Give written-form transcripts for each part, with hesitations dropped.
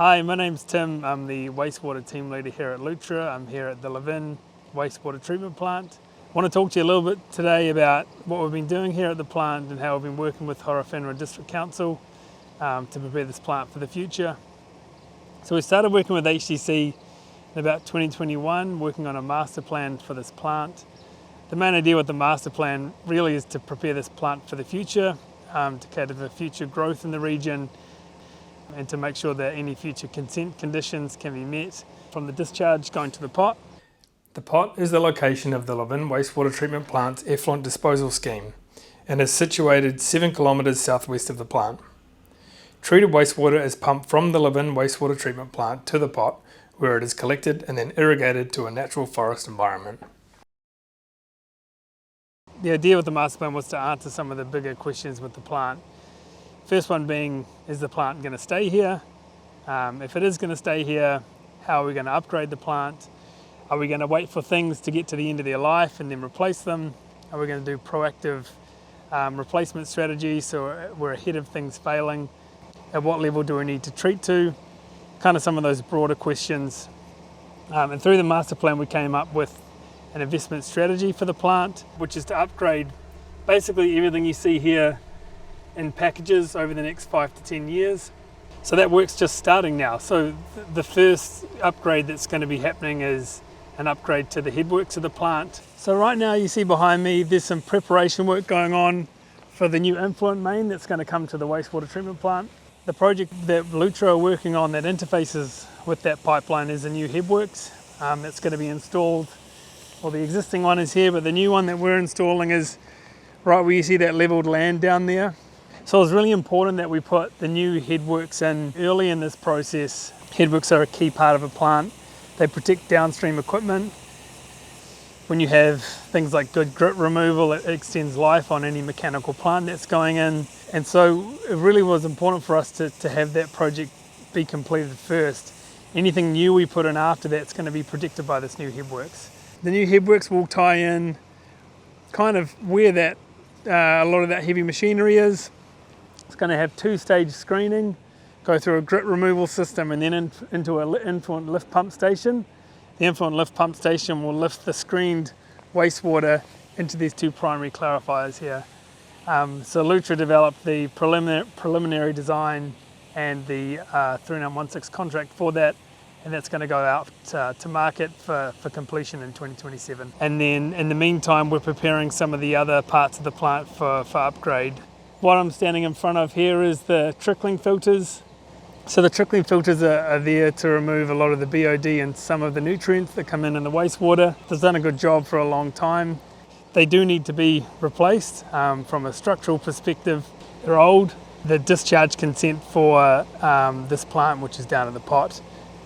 Hi, my name's Tim. I'm the wastewater team leader here at Lutra. I'm here at the Levin Wastewater Treatment Plant. I want to talk to you a little bit today about what we've been doing here at the plant and how we've been working with Horowhenua District Council to prepare this plant for the future. So we started working with HDC in about 2021, working on a master plan for this plant. The main idea with the master plan really is to prepare this plant for the future, to cater for future growth in the region, and to make sure that any future consent conditions can be met from the discharge going to the pot. The pot is the location of the Levin Wastewater Treatment Plant's effluent disposal scheme and is situated 7 kilometres southwest of the plant. Treated wastewater is pumped from the Levin Wastewater Treatment Plant to the pot, where it is collected and then irrigated to a natural forest environment. The idea with the master plan was to answer some of the bigger questions with the plant. First one being, is the plant going to stay here? If it is going to stay here, how are we going to upgrade the plant? Are we going to wait for things to get to the end of their life and then replace them? Are we going to do proactive replacement strategies so we're ahead of things failing? At what level do we need to treat to? Kind of some of those broader questions. And through the master plan we came up with an investment strategy for the plant, which is to upgrade basically everything you see here in packages over the next 5 to 10 years. So that work's just starting now. So the first upgrade that's going to be happening is an upgrade to the headworks of the plant. So right now you see behind me there's some preparation work going on for the new influent main that's going to come to the wastewater treatment plant. The project that Lutra are working on that interfaces with that pipeline is a new headworks that's going to be installed. Well, the existing one is here, but the new one that we're installing is right where you see that leveled land down there. So it's really important that we put the new headworks in early in this process. Headworks are a key part of a plant. They protect downstream equipment. When you have things like good grit removal, it extends life on any mechanical plant that's going in. And so it really was important for us to have that project be completed first. Anything new we put in after that's going to be protected by this new headworks. The new headworks will tie in kind of where that a lot of that heavy machinery is. It's going to have 2-stage screening, go through a grit removal system and then into an influent lift pump station. The influent lift pump station will lift the screened wastewater into these 2 primary clarifiers here. So Lutra developed the preliminary design and the 3916 contract for that, and that's going to go out to market for completion in 2027. And then in the meantime we're preparing some of the other parts of the plant for upgrade. What I'm standing in front of here is the trickling filters. So the trickling filters are there to remove a lot of the BOD and some of the nutrients that come in the wastewater. They've done a good job for a long time. They do need to be replaced from a structural perspective. They're old. The discharge consent for this plant, which is down in the pot,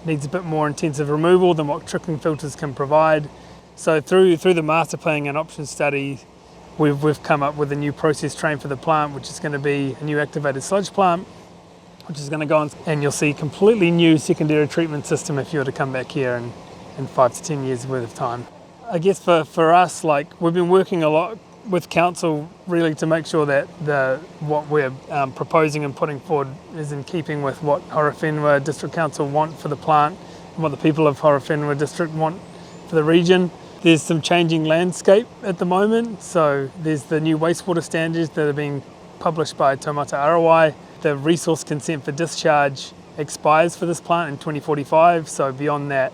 needs a bit more intensive removal than what trickling filters can provide. So through the master planning and option study, we've come up with a new process train for the plant, which is going to be a new activated sludge plant, which is going to go on, and you'll see a completely new secondary treatment system if you were to come back here in 5 to 10 years worth of time. I guess for us, like, we've been working a lot with council really to make sure that what we're proposing and putting forward is in keeping with what Horowhenua District Council want for the plant and what the people of Horowhenua District want for the region. There's some changing landscape at the moment, so there's the new wastewater standards that are being published by Taumata Arawai. The resource consent for discharge expires for this plant in 2045, so beyond that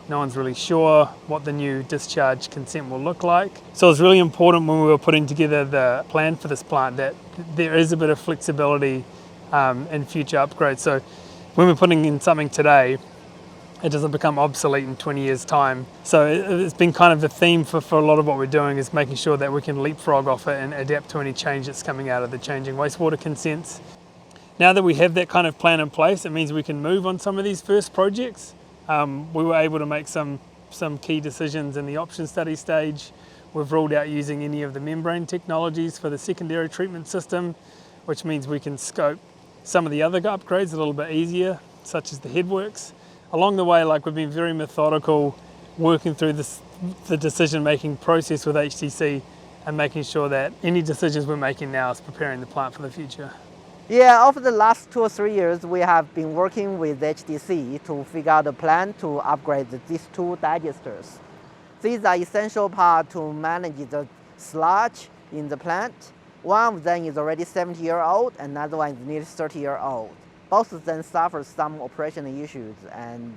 no one's really sure what the new discharge consent will look like. So it's really important when we were putting together the plan for this plant that there is a bit of flexibility in future upgrades. So when we're putting in something today, it doesn't become obsolete in 20 years time. So it's been kind of the theme for a lot of what we're doing is making sure that we can leapfrog off it and adapt to any change that's coming out of the changing wastewater consents. Now that we have that kind of plan in place, it means we can move on some of these first projects. We were able to make some key decisions in the option study stage. We've ruled out using any of the membrane technologies for the secondary treatment system, which means we can scope some of the other upgrades a little bit easier, such as the headworks. Along the way, like, we've been very methodical, working through the decision-making process with HTC and making sure that any decisions we're making now is preparing the plant for the future. Yeah, over the last 2 or 3 years, we have been working with HDC to figure out a plan to upgrade these 2 digesters. These are essential part to manage the sludge in the plant. One of them is already 70-year-old, another one is nearly 30-year-old. Both of them suffer some operational issues and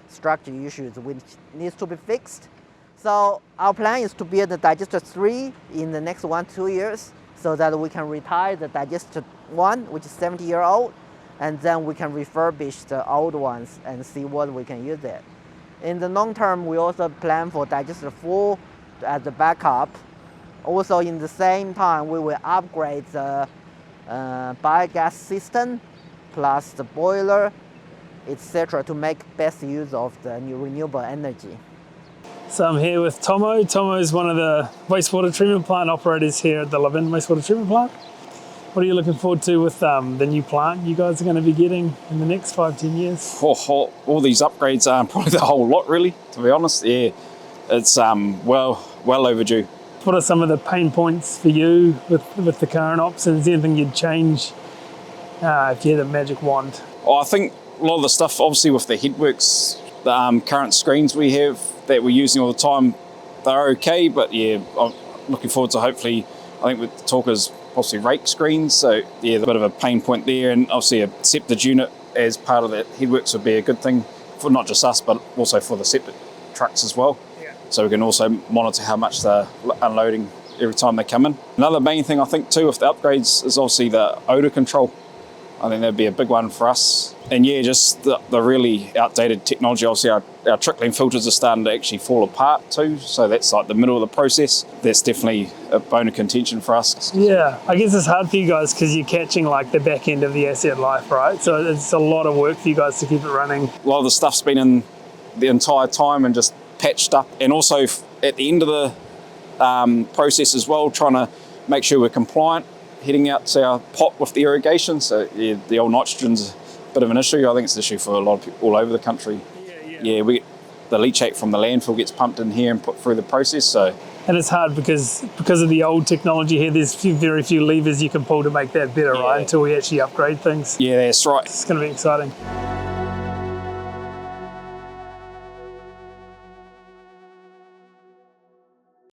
structure issues which needs to be fixed. So our plan is to build the digester 3 in the next 1-2 years, so that we can retire the digester 1, which is 70-year-old, and then we can refurbish the old ones and see what we can use it. In the long term, we also plan for digester 4 as a backup. Also, in the same time, we will upgrade the biogas system, plus the boiler, etc., to make best use of the new renewable energy. So I'm here with Tomo. Tomo is one of the wastewater treatment plant operators here at the Levin Wastewater Treatment Plant. What are you looking forward to with the new plant you guys are going to be getting in the next 5-10 years? All these upgrades are probably the whole lot, really, to be honest. Yeah, it's well overdue. What are some of the pain points for you with the current ops? And is there anything you'd change if you had a magic wand? I think a lot of the stuff, obviously with the headworks, the current screens we have that we're using all the time, they're okay, but yeah, I'm looking forward to hopefully, I think with the talkers, possibly rake screens, so yeah, a bit of a pain point there, and obviously a septic unit as part of that headworks would be a good thing for not just us, but also for the septic trucks as well. Yeah. So we can also monitor how much they're unloading every time they come in. Another main thing I think too with the upgrades is obviously the odour control. I think that'd be a big one for us. And yeah, just the really outdated technology. Obviously our trickling filters are starting to actually fall apart too. So that's like the middle of the process. That's definitely a bone of contention for us. Yeah, I guess it's hard for you guys because you're catching like the back end of the asset life, right? So it's a lot of work for you guys to keep it running. A lot of the stuff's been in the entire time and just patched up. And also at the end of the process as well, trying to make sure we're compliant, heading out to our pot with the irrigation. So yeah, the old nitrogen's a bit of an issue. I think it's an issue for a lot of people all over the country. Yeah, the leachate from the landfill gets pumped in here and put through the process. So, and it's hard because of the old technology here. There's very few levers you can pull to make that better, right? Until we actually upgrade things. Yeah, that's right. It's going to be exciting.